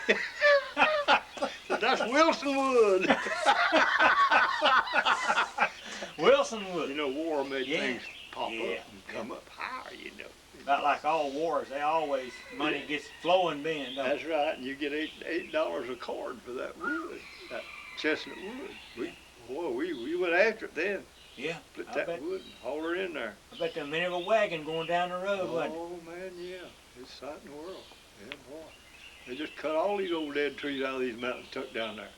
Said, that's Wilson Wood. Wilson Wood. You know, war made Yeah. things pop Yeah. up and come up higher, you know. About like all wars, they always, money gets flowing then, don't That's right, and you get $8 a cord for that wood, that chestnut wood. We went after it then. Yeah, Split I that bet. wood and haul her in there. I bet there was many of a wagon going down the road, wasn't it? Oh man, yeah, it's sight in the world. Yeah, boy. They just cut all these old dead trees out of these mountains, tucked down there.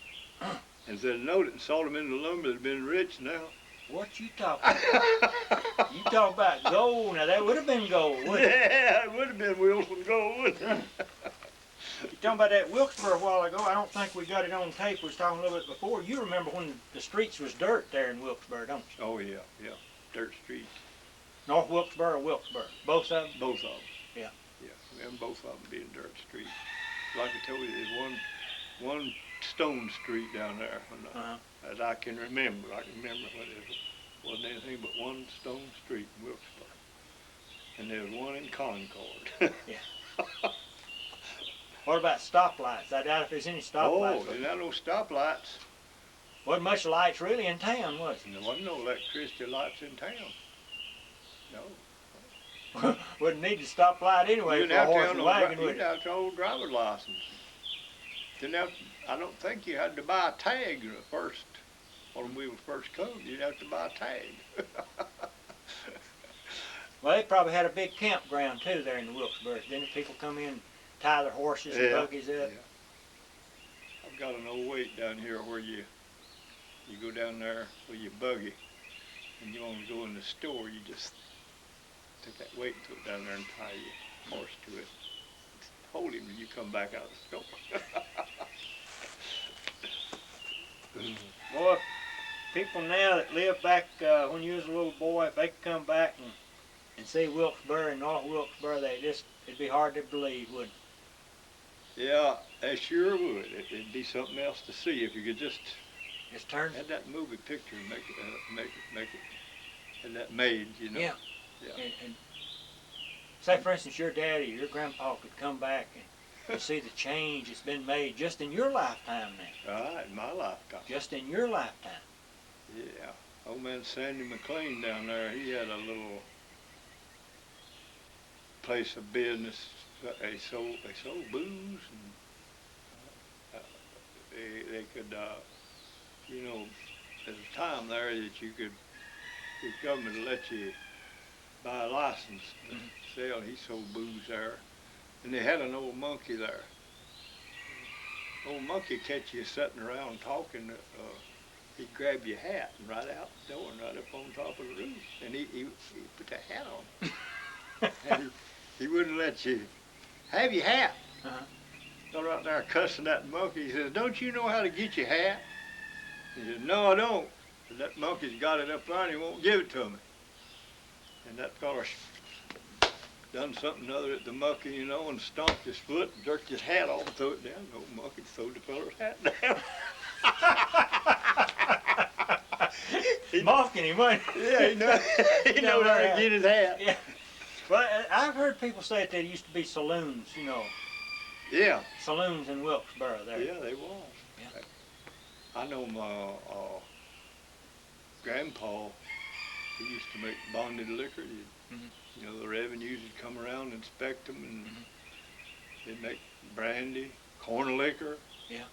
And said, note it and sold them into lumber that'd been rich now. What you talking about? You talk about gold. Now that would have been gold, wouldn't it? Yeah, it would have been Wilson gold. You talking about that Wilkesboro a while ago? I don't think we got it on tape. We was talking a little bit before. You remember when the streets was dirt there in Wilkesboro, don't you? Oh yeah, yeah. Dirt streets. North Wilkesboro or Wilkesboro? Both of them? Both of them. Yeah. Yeah, and both of them being dirt streets. Like I told you, there's one stone street down there, as I can remember. I can remember what it wasn't anything but one stone street in Wilkesboro. And there was one in Concord. Yeah. What about stoplights? I doubt if there's any stoplights. Oh, there not no stoplights. Wasn't much lights really in town, was There wasn't no electricity lights in town. No. it? Wouldn't need a stoplight anyway for a horse and wagon, would You'd it? have to old driver's license. I don't think you had to buy a tag the first, when we first come. You'd have to buy a tag. Well, they probably had a big campground too there in the Wilkesboro. Didn't people come in, tie their horses and buggies up? Yeah. I've got an old weight down here where you go down there with your buggy, and you want to go in the store, you just take that weight and put it down there and tie your horse to it. Hold him when you come back out of the store. Boy, people now that live back when you was a little boy, if they could come back and see Wilkesboro and North Wilkesboro, it'd be hard to believe, wouldn't it? Yeah, they sure would. It'd be something else to see if you could just turn. had that movie picture and make it, had that made, you know. Yeah. Yeah. And say, for instance, your daddy, your grandpa could come back and see the change that's been made just in your lifetime now. Right, in my lifetime. Just in your lifetime. Yeah. Old man Sandy McLean down there, he had a little place of business. They sold booze, and they could, you know, there's a time there that the government would let you buy a license to sell. He sold booze there, and they had an old monkey there. Old monkey catch you sitting around talking. He'd grab your hat and right out the door and right up on top of the roof, and he put the hat on. And he wouldn't let you have your hat. Go right there cussing that monkey. He says, "Don't you know how to get your hat?" He said, "No, I don't." But that monkey's got it up there and he won't give it to me. And that fella done something other at the monkey, you know, and stomped his foot and jerked his hat off and threw it down. The old monkey throwed the fella's hat down. Mocking him, wasn't he? Yeah, he know how to get his hat. Yeah. Well, I've heard people say that there used to be saloons, you know. Yeah. Saloons in Wilkesboro there. Yeah, they was. Yeah. I know my grandpa, he used to make bonded liquor. You know, the revenues would come around and inspect them, and they'd make brandy, corn liquor. Yeah.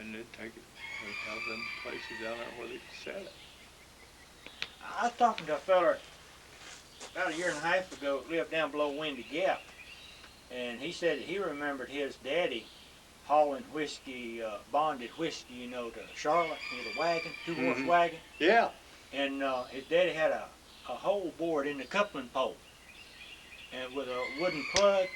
And they'd take it, they'd have them places down there where they could sell it. I was talking to a feller about a year and a half ago that lived down below Windy Gap, and he said that he remembered his daddy hauling whiskey, bonded whiskey, you know, to Charlotte with a wagon, two-horse wagon. Yeah. And his daddy had a hole bored in the coupling pole, and with a wooden plug,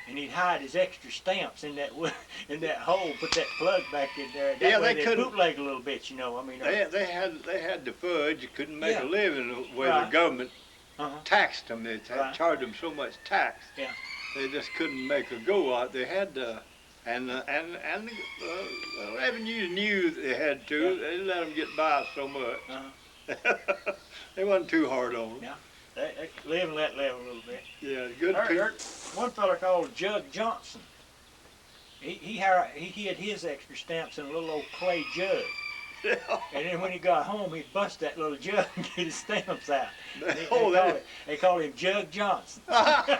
and he'd hide his extra stamps in that hole, put that plug back in there. That way they bootleg a little bit, you know. I mean, they had the fudge. You couldn't make a living the way the government taxed them. They charged them so much tax. Yeah. They just couldn't make a go out. They had to, and the revenues knew they had to. Yeah. They didn't let them get by so much. They wasn't too hard on them. Yeah. They live and let live a little bit. Yeah, good I people. heard one fella called Jug Johnson. he hid his extra stamps in a little old clay jug. Yeah. And then when he got home, he'd bust that little jug and get his stamps out. Oh, They called him Jug Johnson. I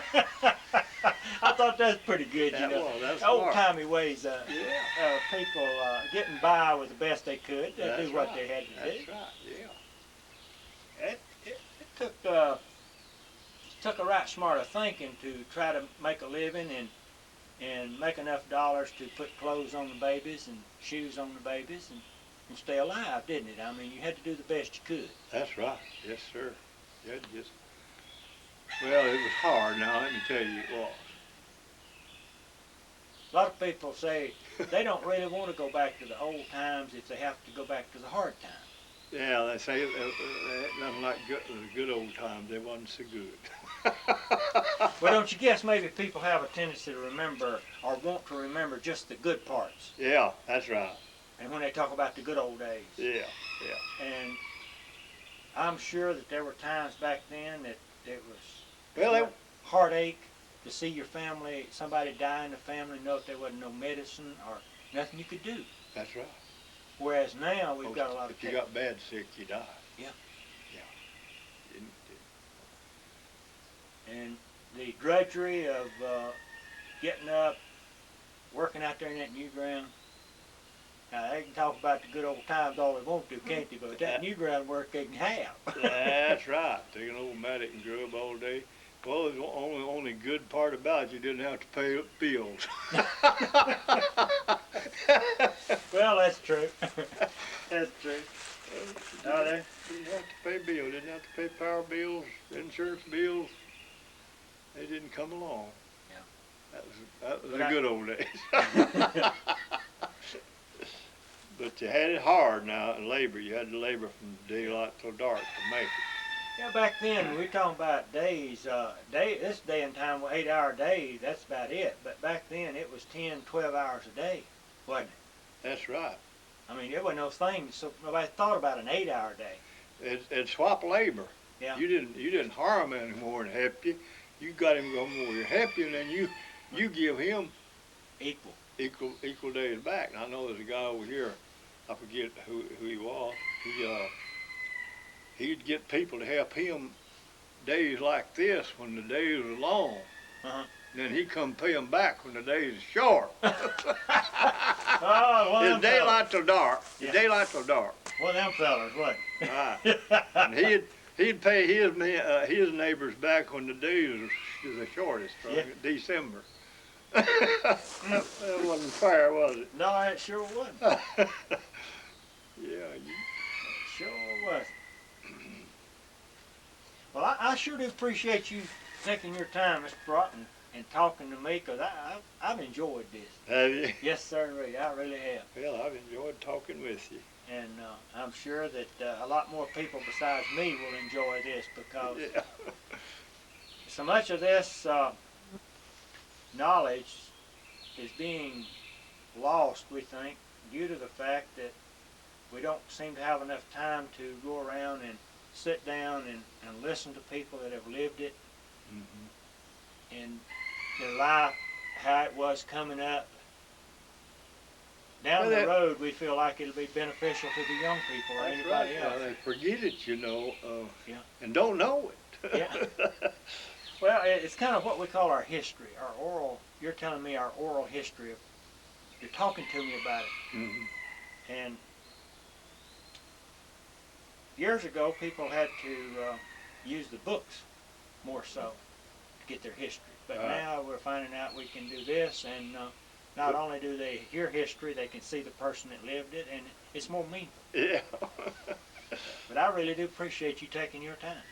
thought that's pretty good, you know. That's Old smart. timey ways. Yeah. People getting by with the best they could. They That's do what right. they had to That's do. right. Yeah. It took a right smart of thinking to try to make a living and make enough dollars to put clothes on the babies and shoes on the babies and stay alive, didn't it? I mean, you had to do the best you could. That's right. Yes, sir. Yeah, just well, it was hard. Now let me tell you, it was. A lot of people say they don't really want to go back to the old times if they have to go back to the hard times. Yeah, they say nothing like the good old times. They wasn't so good. Well, don't you guess maybe people have a tendency to remember or want to remember just the good parts? Yeah, that's right. And when they talk about the good old days. Yeah. And I'm sure that there were times back then that it was Well, heartache to see your family, somebody die in the family, know that there wasn't no medicine or nothing you could do. that's right. Whereas now we've got a lot of If you got bad sick, you die. Yeah. Yeah. and the drudgery of getting up, working out there in that new ground. Now they can talk about the good old times all they want to, can't they? But that new ground work they can have. That's right. Taking old mattock and grub all day. Well, the only good part about it, you didn't have to pay bills. Well, that's true. That's true. No, Didn't have to pay bills. Didn't have to pay power bills, insurance bills. They didn't come along. Yeah. That was the good old days. But you had it hard now in labor. You had to labor from daylight till dark to make it. Yeah, back then we're talking about days. This day and time, 8-hour days. That's about it. But back then it was 10, 12 hours a day, wasn't it? That's right. I mean, there wasn't those things. So nobody thought about an 8-hour day. It swap labor. Yeah. You didn't harm him anymore and help you. You got him going over here help you, and then you give him Equal. equal days back. And I know there's a guy over here. I forget who he was. He'd get people to help him days like this when the days were long. Uh-huh. Then he'd come pay them back when the days are short. Oh, one of It's them daylight till dark. Yeah. It's daylight till dark. One of them fellers, wasn't it? Right. And he'd pay his neighbors back when the days was the shortest, from Yeah. December. That wasn't fair, was it? No, it sure wasn't. Yeah. It sure wasn't. Well, I sure do appreciate you taking your time, Mr. Broughton, and talking to me, because I've enjoyed this. Have you? Yes, sir, I really have. Well, I've enjoyed talking with you. And I'm sure that a lot more people besides me will enjoy this, because Yeah. so much of this knowledge is being lost, we think, due to the fact that we don't seem to have enough time to go around and sit down and listen to people that have lived it Mm-hmm. and their life, how it was coming up. Down Well, the road, we feel like it'll be beneficial to the young people or That's anybody right. else. They forget it, Yeah. and don't know it. Yeah. Well, it's kind of what we call our history, our oral. You're telling me our oral history of. You're talking to me about it, Mhm. and years ago, people had to use the books more so to get their history. But now we're finding out we can do this, and not only do they hear history, they can see the person that lived it, and it's more meaningful. Yeah. But I really do appreciate you taking your time.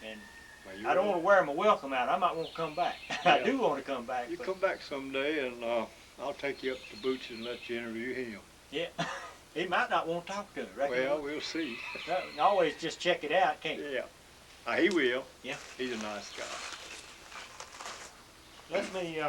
And Well, I don't want to wear my welcome out. I might want to come back. I Yeah. do want to come back. You But come back someday, and I'll take you up to Boots and let you interview him. yeah, he might not want to talk to me. Right? Well, we'll see. Always just check it out, can't you? Yeah. He will. Yeah. He's a nice guy. Let me